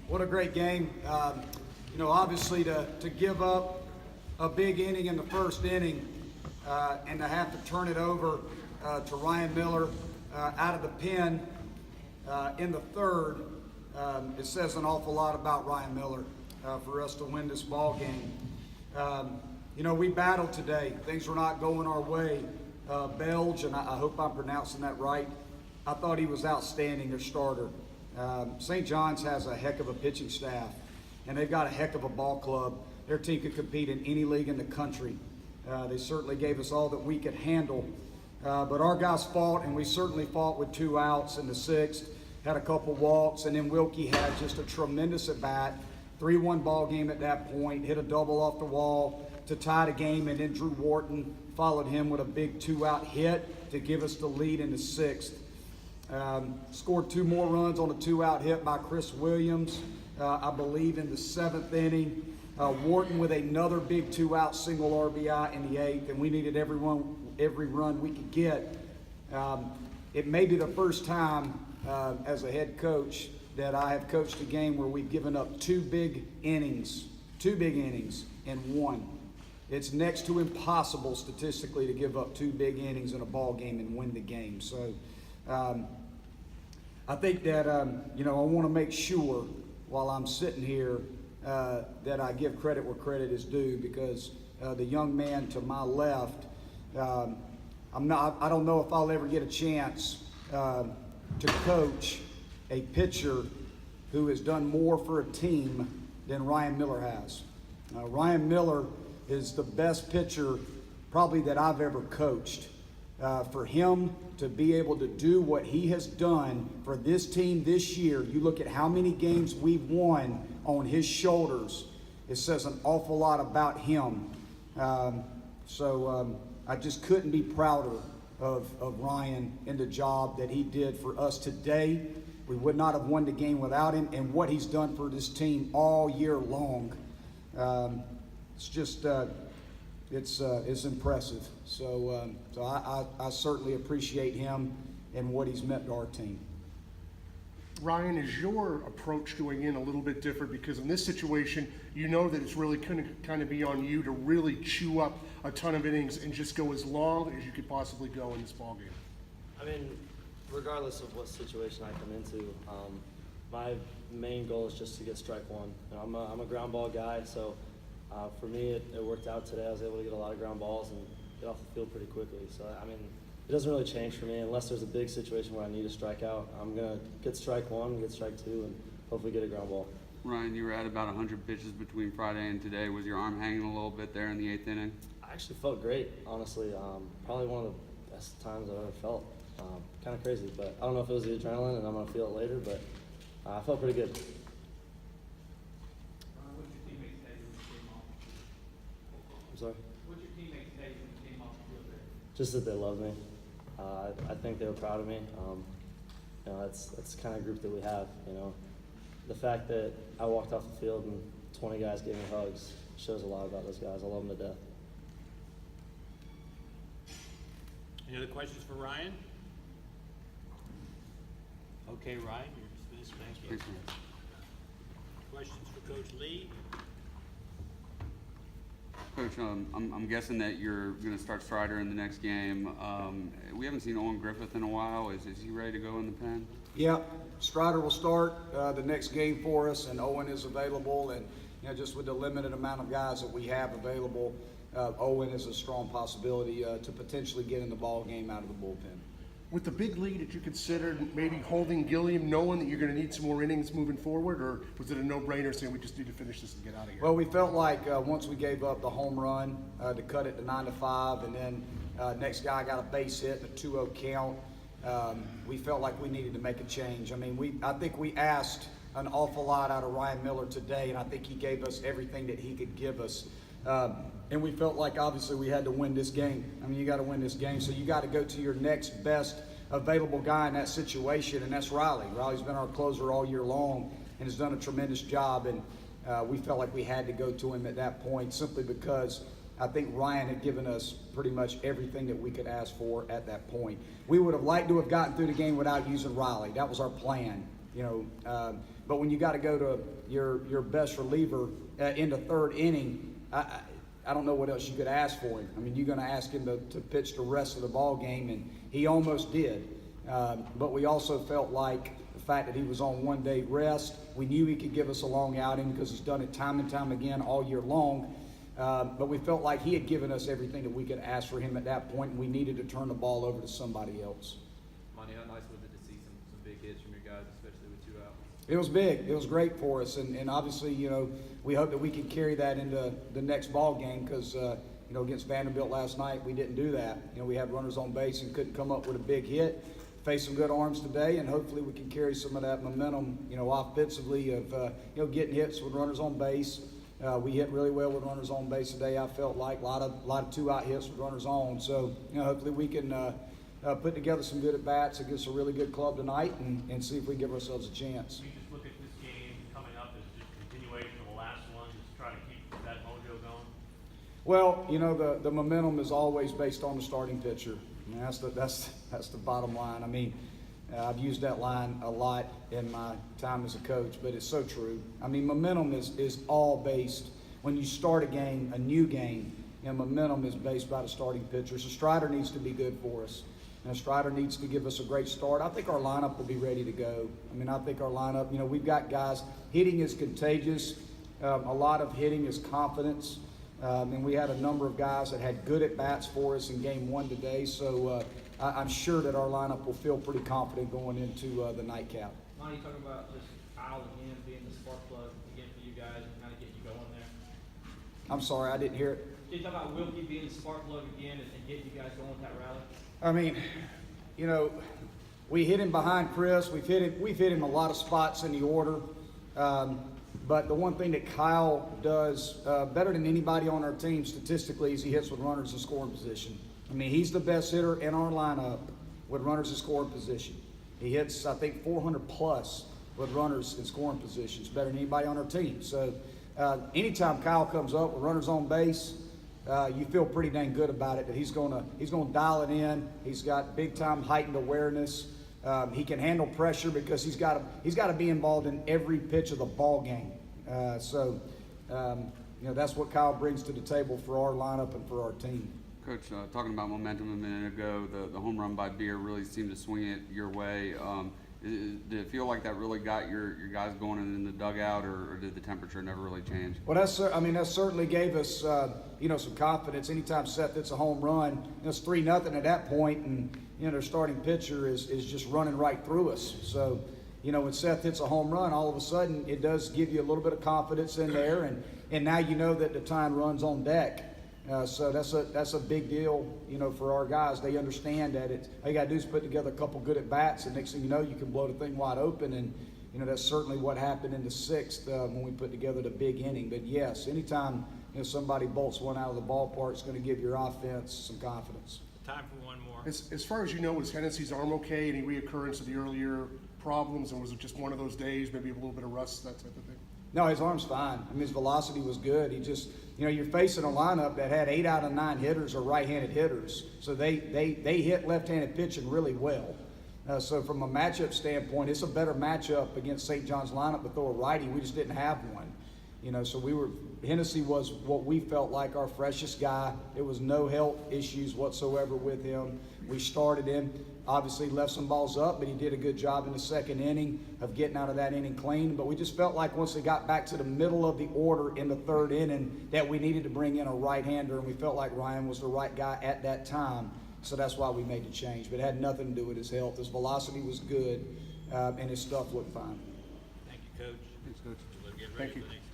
What a great game. Obviously to give up a big inning in the first inning and to have to turn it over to Ryan Miller out of the pen in the third, it says an awful lot about Ryan Miller for us to win this ball game. We battled today. Things were not going our way. Belge, and I hope I'm pronouncing that right, I thought he was outstanding, their starter. St. John's has a heck of a pitching staff, and they've got a heck of a ball club. Their team could compete in any league in the country. They certainly gave us all that we could handle. But our guys fought, and we certainly fought with 2 outs in the 6th, had a couple walks, and then Wilkie had just a tremendous at-bat. 3-1 ball game at that point, hit a double off the wall to tie the game, and then Drew Wharton followed him with a big 2-out hit to give us the lead in the 6th. Scored 2 more runs on a 2-out hit by Chris Williams, I believe in the 7th inning. Wharton with another big 2-out single RBI in the 8th, and we needed every run we could get. It may be the first time as a head coach that I have coached a game where we've given up 2 big innings in one. It's next to impossible statistically to give up 2 big innings in a ball game and win the game. So I think that I want to make sure while I'm sitting here that I give credit where credit is due, because the young man to my left, I don't know if I'll ever get a chance to coach a pitcher who has done more for a team than Ryan Miller has. Ryan Miller is the best pitcher probably that I've ever coached. For him to be able to do what he has done for this team this year, you look at how many games we've won on his shoulders, it says an awful lot about him. So I just couldn't be prouder of Ryan and the job that he did for us today. We would not have won the game without him, and what he's done for this team all year long. It's just it's impressive. So I certainly appreciate him and what he's meant to our team. Ryan, is your approach going in a little bit different? Because in this situation, you know that it's really going to kind of be on you to really chew up a ton of innings and just go as long as you could possibly go in this ballgame. I mean, regardless of what situation I come into, my main goal is just to get strike one. I'm a ground ball guy, so for me it worked out today. I was able to get a lot of ground balls and get off the field pretty quickly. So I mean, it doesn't really change for me unless there's a big situation where I need to strike out. I'm gonna get strike 1, get strike 2, and hopefully get a ground ball. Ryan, you were at about 100 pitches between Friday and today. Was your arm hanging a little bit there in the 8th inning? I actually felt great, honestly. Probably one of the best times I've ever felt. Kind of crazy, but I don't know if it was the adrenaline, and I'm gonna feel it later. But I felt pretty good. What's your teammates say when you came off? I'm sorry. What's your teammates say when you came off the field there? Just that they love me. I think they were proud of me. That's the kind of group that we have. The fact that I walked off the field and 20 guys gave me hugs shows a lot about those guys. I love them to death. Any other questions for Ryan? Okay, Ryan, you're dismissed. Thank you. Thanks, man. Questions for Coach Lee? Coach, I'm guessing that you're going to start Strider in the next game. We haven't seen Owen Griffith in a while. Is he ready to go in the pen? Yeah, Strider will start the next game for us, and Owen is available. And just with the limited amount of guys that we have available, Owen is a strong possibility to potentially get in the ball game out of the bullpen. With the big lead, did you consider maybe holding Gilliam, knowing that you're going to need some more innings moving forward, or was it a no-brainer saying we just need to finish this and get out of here? Well, we felt like once we gave up the home run to cut it to 9-5, and then next guy got a base hit and a 2-0 count, we felt like we needed to make a change. I mean, I think we asked an awful lot out of Ryan Miller today, and I think he gave us everything that he could give us. And we felt like obviously we had to win this game. I mean, you got to win this game, so you got to go to your next best available guy in that situation, and that's Riley. Riley's been our closer all year long and has done a tremendous job, and we felt like we had to go to him at that point simply because I think Ryan had given us pretty much everything that we could ask for at that point. We would have liked to have gotten through the game without using Riley. That was our plan. But when you got to go to your best reliever in the third inning, I don't know what else you could ask for him. I mean, you're going to ask him to pitch the rest of the ball game, and he almost did. But we also felt like the fact that he was on 1 day rest, we knew he could give us a long outing because he's done it time and time again all year long. But we felt like he had given us everything that we could ask for him at that point, and we needed to turn the ball over to somebody else. Monty, how nice was it to see some big hits from your guys, especially with 2 out? It was big. It was great for us, and obviously, we hope that we can carry that into the next ball game because, against Vanderbilt last night, we didn't do that. We had runners on base and couldn't come up with a big hit. Faced some good arms today, and hopefully we can carry some of that momentum, offensively of, getting hits with runners on base. We hit really well with runners on base today. I felt like a lot of 2-out hits with runners on. So, hopefully we can put together some good at-bats against a really good club tonight and see if we give ourselves a chance. You just look at this game coming up as just a continuation of the last one, just try to keep that mojo going? Well, the momentum is always based on the starting pitcher. I mean, that's the bottom line. I mean, I've used that line a lot in my time as a coach, but it's so true. I mean, momentum is all based, when you start a new game, momentum is based by the starting pitcher. So Strider needs to be good for us. Strider needs to give us a great start. I think our lineup will be ready to go. I mean, I think our lineup, we've got guys, hitting is contagious. A lot of hitting is confidence. And we had a number of guys that had good at-bats for us in game 1 today. So I'm sure that our lineup will feel pretty confident going into the nightcap. Monty, you talking about just Kyle again being the spark plug again for you guys and kind of getting you going there? I'm sorry, I didn't hear it. You talking about Wilkie being the spark plug again and getting you guys going with that rally? I mean, we hit him behind Chris. We've hit him a lot of spots in the order. But the one thing that Kyle does better than anybody on our team statistically is he hits with runners in scoring position. I mean, he's the best hitter in our lineup with runners in scoring position. He hits, I think, 400 plus with runners in scoring positions, better than anybody on our team. So anytime Kyle comes up with runners on base, you feel pretty dang good about it, that he's gonna dial it in. He's got big time heightened awareness. He can handle pressure because he's got to be involved in every pitch of the ball game. That's what Kyle brings to the table for our lineup and for our team. Coach, talking about momentum a minute ago, the home run by Beer really seemed to swing it your way. Did it feel like that really got your guys going in the dugout, or did the temperature never really change? Well, that certainly gave us, some confidence. Anytime Seth hits a home run, it's 3-0 at that point, and their starting pitcher is just running right through us. So, when Seth hits a home run, all of a sudden it does give you a little bit of confidence in there, and now you know that the time runs on deck. So that's a big deal, for our guys. They understand that all you got to do is put together a couple good at-bats, and next thing you know, you can blow the thing wide open. And, that's certainly what happened in the 6th when we put together the big inning. But, yes, anytime somebody bolts one out of the ballpark, it's going to give your offense some confidence. Time for one more. As far as you know, was Hennessy's arm okay? Any reoccurrence of the earlier problems, and was it just one of those days, maybe a little bit of rust, that type of thing? No, his arm's fine. I mean, his velocity was good. He just, you're facing a lineup that had 8 out of 9 hitters are right-handed hitters. So they hit left-handed pitching really well. So from a matchup standpoint, it's a better matchup against St. John's lineup to throw a righty. We just didn't have one. So Hennessy was what we felt like our freshest guy. There was no health issues whatsoever with him. We started him. Obviously left some balls up, but he did a good job in the 2nd inning of getting out of that inning clean. But we just felt like once they got back to the middle of the order in the 3rd inning that we needed to bring in a right-hander, and we felt like Ryan was the right guy at that time. So that's why we made the change. But it had nothing to do with his health. His velocity was good, and his stuff looked fine. Thank you, Coach. Thanks, Coach. We'll get ready Thank for you. the next